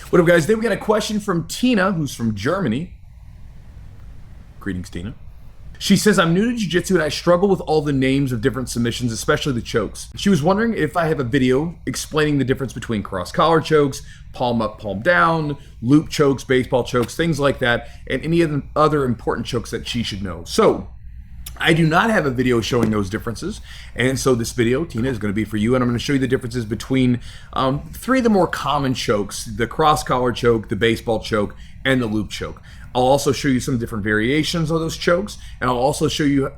What up, guys? Today we got a question from Tina, who's from Germany. Greetings, Tina. She says, I'm new to Jiu-Jitsu and I struggle with all the names of different submissions, especially the chokes. She was wondering if I have a video explaining the difference between cross-collar chokes, palm up, palm down, loop chokes, baseball chokes, things like that, and any of the other important chokes that she should know. So, I do not have a video showing those differences, and so this video, Tina, is going to be for you, and I'm going to show you the differences between three of the more common chokes: the cross-collar choke, the baseball choke, and the loop choke. I'll also show you some different variations of those chokes, and I'll also show you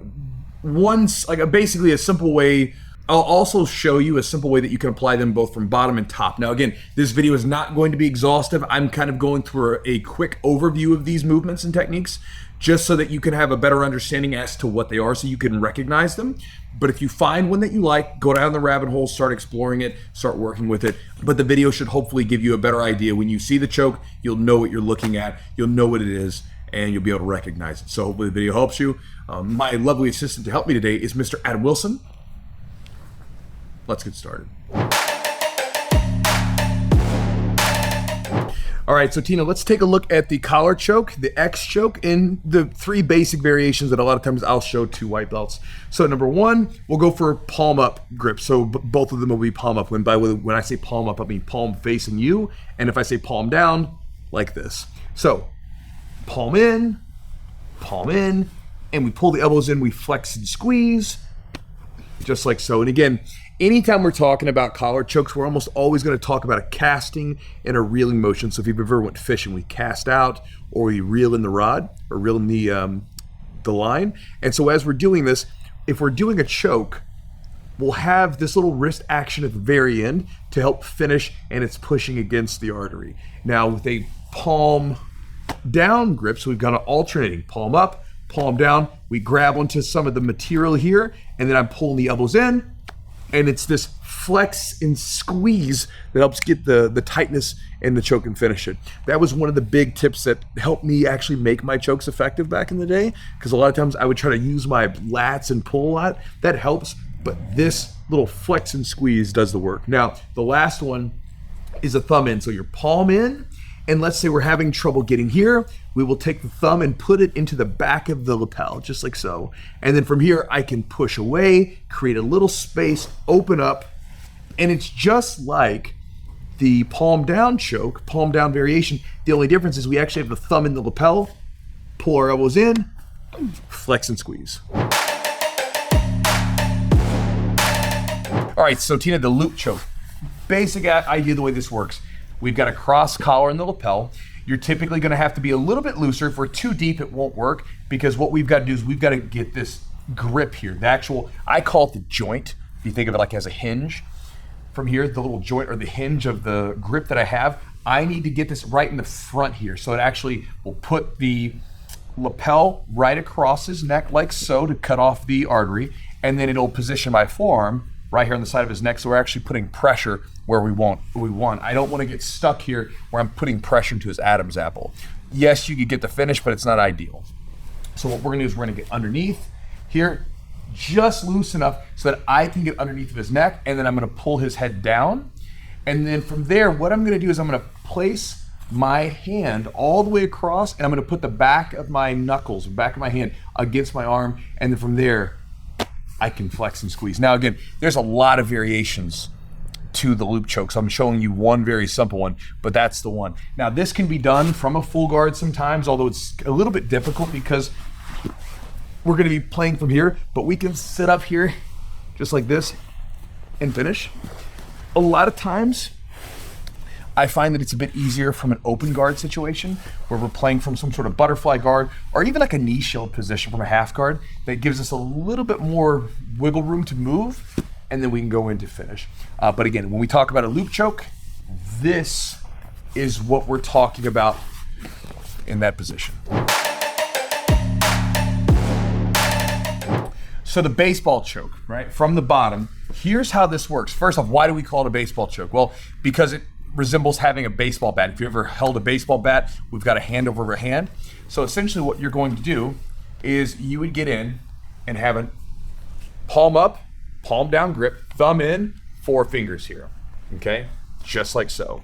basically a simple way. I'll also show you a simple way that you can apply them both from bottom and top. Now again, this video is not going to be exhaustive. I'm kind of going through a quick overview of these movements and techniques just so that you can have a better understanding as to what they are so you can recognize them. But if you find one that you like, go down the rabbit hole, start exploring it, start working with it. But the video should hopefully give you a better idea. When you see the choke, you'll know what you're looking at, you'll know what it is, and you'll be able to recognize it. So hopefully the video helps you. My lovely assistant to help me today is Mr. Adam Wilson. Let's get started. All right, so Tina, let's take a look at the collar choke, the X choke, and the three basic variations that a lot of times I'll show to white belts. So number one, we'll go for palm up grip. So both of them will be palm up. When I say palm up, I mean palm facing you. And if I say palm down, like this. So palm in, and we pull the elbows in, we flex and squeeze, just like so. And again, anytime we're talking about collar chokes, we're almost always going to talk about a casting and a reeling motion. So if you've ever went fishing, we cast out or we reel in the rod or reel in the line. And so as we're doing this, if we're doing a choke, we'll have this little wrist action at the very end to help finish, and it's pushing against the artery. Now with a palm down grip, so we've got an alternating palm up, palm down, we grab onto some of the material here, and then I'm pulling the elbows in. And it's this flex and squeeze that helps get the tightness in the choke and finish it. That was one of the big tips that helped me actually make my chokes effective back in the day, because a lot of times I would try to use my lats and pull a lot. That helps, but this little flex and squeeze does the work. Now, the last one is a thumb in. So your palm in, and let's say we're having trouble getting here, we will take the thumb and put it into the back of the lapel, just like so. And then from here, I can push away, create a little space, open up, and it's just like the palm down choke, palm down variation. The only difference is we actually have the thumb in the lapel, pull our elbows in, flex and squeeze. All right, so Tina, the loop choke. Basic idea of the way this works. We've got a cross collar in the lapel. You're typically gonna have to be a little bit looser. If we're too deep, it won't work, because what we've got to do is we've got to get this grip here. The actual, I call it the joint. If you think of it like as a hinge. From here, the little joint or the hinge of the grip that I have, I need to get this right in the front here. So it actually will put the lapel right across his neck like so to cut off the artery, and then it'll position my forearm right here on the side of his neck, so we're actually putting pressure where we want. I don't want to get stuck here where I'm putting pressure into his Adam's apple. Yes, you could get the finish, but it's not ideal. So what we're gonna do is we're gonna get underneath here, just loose enough so that I can get underneath of his neck, and then I'm gonna pull his head down. And then from there, what I'm gonna do is I'm gonna place my hand all the way across, and I'm gonna put the back of my knuckles, back of my hand against my arm, and then from there, I can flex and squeeze. Now again, there's a lot of variations to the loop choke, so I'm showing you one very simple one, but that's the one. Now this can be done from a full guard sometimes, although it's a little bit difficult because we're gonna be playing from here, but we can sit up here just like this and finish. A lot of times, I find that it's a bit easier from an open guard situation where we're playing from some sort of butterfly guard or even like a knee shield position from a half guard that gives us a little bit more wiggle room to move, and then we can go into finish. But again, when we talk about a loop choke, this is what we're talking about in that position. So the baseball choke, right, from the bottom, here's how this works. First off, why do we call it a baseball choke? Well, because it resembles having a baseball bat. If you ever held a baseball bat, we've got a hand over a hand. So essentially what you're going to do is you would get in and have a palm up, palm down grip, thumb in, 4 fingers here, okay? Just like so.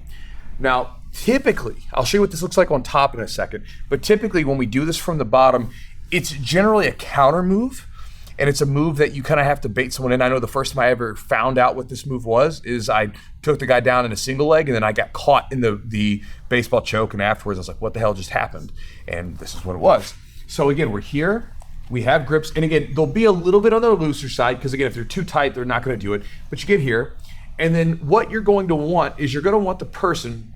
Now, typically, I'll show you what this looks like on top in a second, but typically when we do this from the bottom, it's generally a counter move, and it's a move that you kind of have to bait someone in. I know the first time I ever found out what this move was is I took the guy down in a single leg, and then I got caught in the baseball choke, and afterwards I was like, what the hell just happened? And this is what it was. So again, we're here, we have grips, and again, they'll be a little bit on the looser side, because again, if they're too tight, they're not gonna do it, but you get here, and then what you're going to want is you're gonna want the person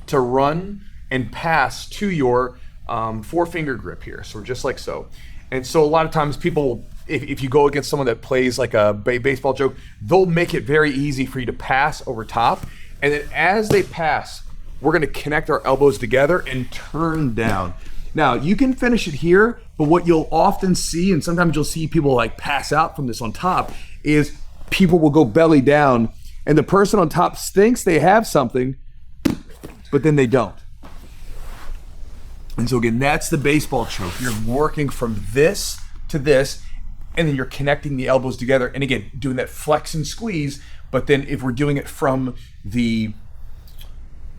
to run and pass to your 4-finger grip here, so just like so. And so a lot of times people, if you go against someone that plays like a baseball choke, they'll make it very easy for you to pass over top. And then as they pass, we're gonna connect our elbows together and turn down. Now, you can finish it here, but what you'll often see, and sometimes you'll see people like pass out from this on top, is people will go belly down, and the person on top thinks they have something, but then they don't. And so again, that's the baseball choke. You're working from this to this, and then you're connecting the elbows together. And again, doing that flex and squeeze, but then if we're doing it from the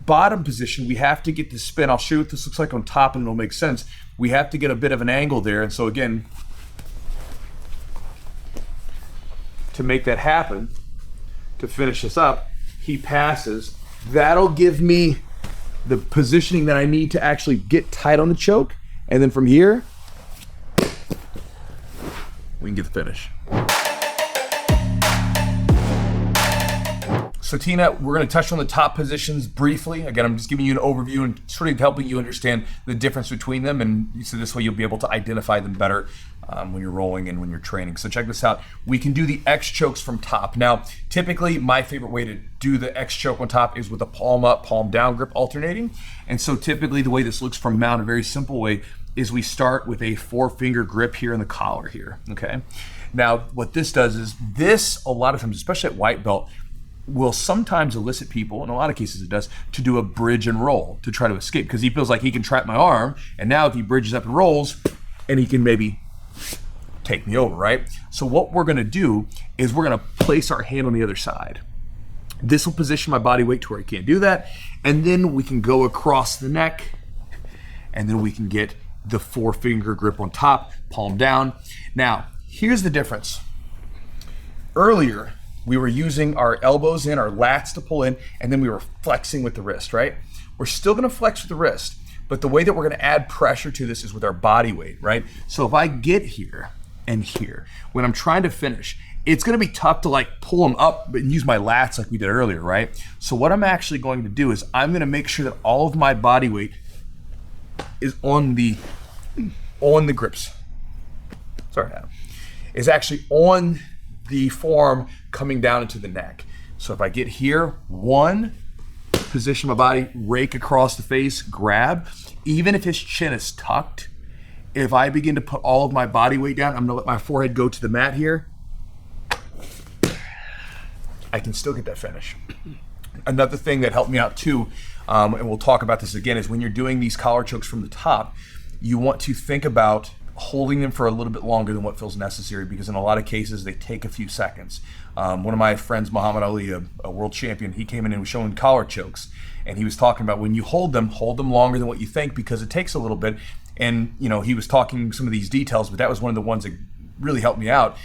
bottom position, we have to get the spin. I'll show you what this looks like on top and it'll make sense. We have to get a bit of an angle there. And so again, to make that happen, to finish this up, he passes. That'll give me the positioning that I need to actually get tight on the choke. And then from here, we can get the finish. So Tina, we're gonna touch on the top positions briefly. Again, I'm just giving you an overview and sort of helping you understand the difference between them. And so this way you'll be able to identify them better when you're rolling and when you're training. So check this out. We can do the X chokes from top. Now, typically my favorite way to do the X choke on top is with a palm up, palm down grip alternating. And so typically the way this looks from mount, a very simple way, is we start with a 4-finger grip here in the collar here, okay? Now, what this does is this, a lot of times, especially at white belt, will sometimes elicit people, in a lot of cases it does, to do a bridge and roll to try to escape, because he feels like he can trap my arm, and now if he bridges up and rolls, and he can maybe take me over, right? So what we're gonna do is we're gonna place our hand on the other side. This will position my body weight to where I can't do that, and then we can go across the neck, and then we can get the 4-finger grip on top, palm down. Now, here's the difference. Earlier, we were using our elbows in, our lats to pull in, and then we were flexing with the wrist, right? We're still gonna flex with the wrist, but the way that we're gonna add pressure to this is with our body weight, right? So if I get here and here, when I'm trying to finish, it's gonna be tough to like pull them up and use my lats like we did earlier, right? So what I'm actually going to do is I'm gonna make sure that all of my body weight is on the grips. Sorry, Adam. Is actually on the forearm coming down into the neck. So if I get here, one, position my body, rake across the face, grab. Even if his chin is tucked, if I begin to put all of my body weight down, I'm gonna let my forehead go to the mat here, I can still get that finish. Another thing that helped me out too, and we'll talk about this again, is when you're doing these collar chokes from the top, you want to think about holding them for a little bit longer than what feels necessary, because in a lot of cases they take a few seconds. One of my friends, Muhammad Ali, a world champion, he came in and was showing collar chokes, and he was talking about when you hold them longer than what you think, because it takes a little bit. And you know, he was talking some of these details, but that was one of the ones that really helped me out.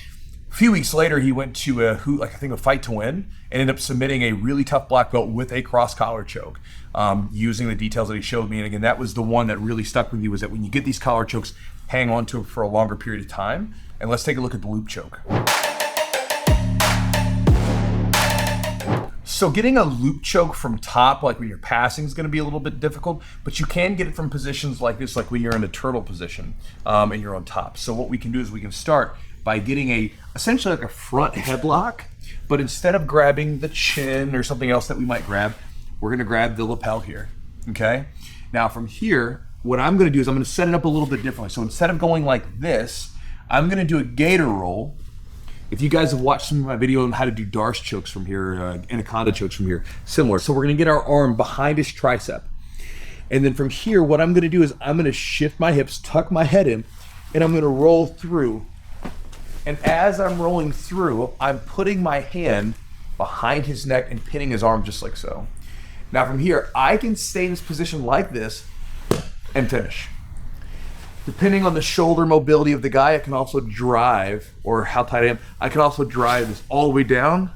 A few weeks later, he went to a Fight to Win, and ended up submitting a really tough black belt with a cross collar choke, using the details that he showed me. And again, that was the one that really stuck with me, was that when you get these collar chokes, hang on to it for a longer period of time. And let's take a look at the loop choke. So getting a loop choke from top, like when you're passing, is gonna be a little bit difficult, but you can get it from positions like this, like when you're in a turtle position and you're on top. So what we can do is we can start by getting essentially like a front headlock, but instead of grabbing the chin or something else that we might grab, we're gonna grab the lapel here, okay? Now from here, what I'm gonna do is I'm gonna set it up a little bit differently. So instead of going like this, I'm gonna do a gator roll. If you guys have watched some of my video on how to do Darce chokes from here, anaconda chokes from here, similar. So we're gonna get our arm behind his tricep. And then from here, what I'm gonna do is I'm gonna shift my hips, tuck my head in, and I'm gonna roll through. And as I'm rolling through, I'm putting my hand behind his neck and pinning his arm just like so. Now from here, I can stay in this position like this and finish. Depending on the shoulder mobility of the guy, I can also drive, or how tight I am, I can also drive this all the way down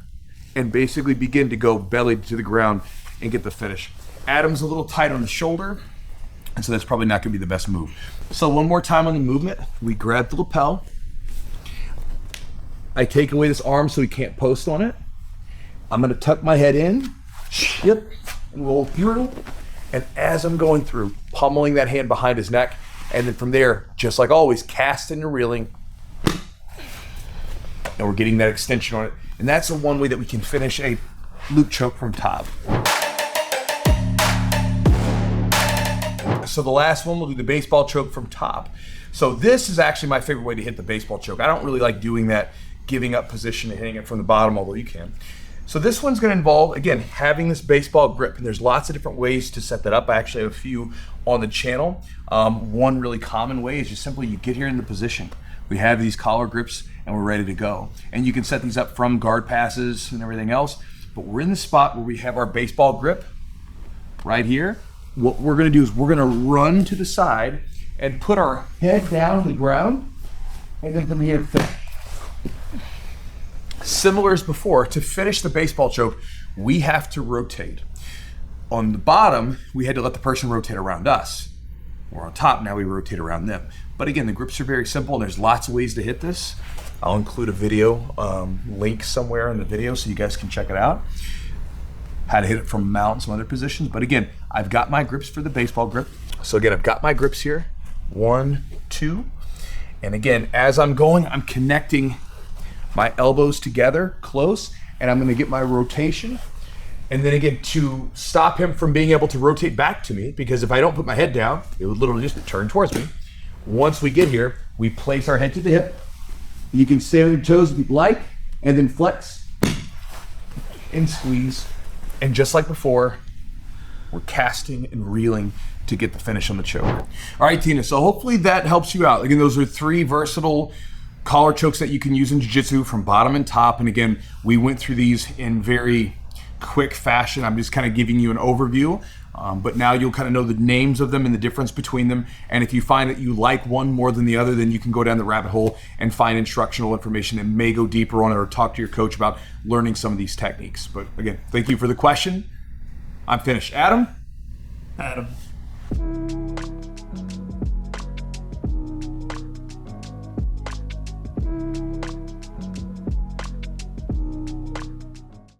and basically begin to go belly to the ground and get the finish. Adam's a little tight on the shoulder, and so that's probably not gonna be the best move. So one more time on the movement, we grab the lapel. I take away this arm so he can't post on it. I'm gonna tuck my head in, and roll through. And as I'm going through, pummeling that hand behind his neck, and then from there, just like always, casting and reeling. And we're getting that extension on it. And that's the one way that we can finish a loop choke from top. So the last one, we'll do the baseball choke from top. So this is actually my favorite way to hit the baseball choke. I don't really like doing that, giving up position and hitting it from the bottom, although you can. So this one's gonna involve, again, having this baseball grip, and there's lots of different ways to set that up. I actually have a few on the channel. One really common way is just simply you get here in the position. We have these collar grips and we're ready to go. And you can set these up from guard passes and everything else, but we're in the spot where we have our baseball grip right here. What we're gonna do is we're gonna run to the side and put our head down on the ground, and then from here, finish. Similar as before, to finish the baseball choke, we have to rotate. On the bottom, we had to let the person rotate around us. Or on top, now we rotate around them. But again, the grips are very simple, and there's lots of ways to hit this. I'll include a video link somewhere in the video so you guys can check it out. How to hit it from mount and some other positions. But again, I've got my grips for the baseball grip. So again, I've got my grips here. 1, 2. And again, as I'm going, I'm connecting my elbows together close, and I'm gonna get my rotation. And then again, to stop him from being able to rotate back to me, because if I don't put my head down, it would literally just turn towards me. Once we get here, we place our head to the hip. You can stay on your toes if you'd like, and then flex and squeeze. And just like before, we're casting and reeling to get the finish on the choke. All right, Tina, so hopefully that helps you out. Again, those are 3 versatile collar chokes that you can use in jiu-jitsu from bottom and top. And again, we went through these in very quick fashion. I'm just kind of giving you an overview, but now you'll kind of know the names of them and the difference between them. And if you find that you like one more than the other, then you can go down the rabbit hole and find instructional information and may go deeper on it or talk to your coach about learning some of these techniques. But again, thank you for the question. I'm finished. Adam? Adam.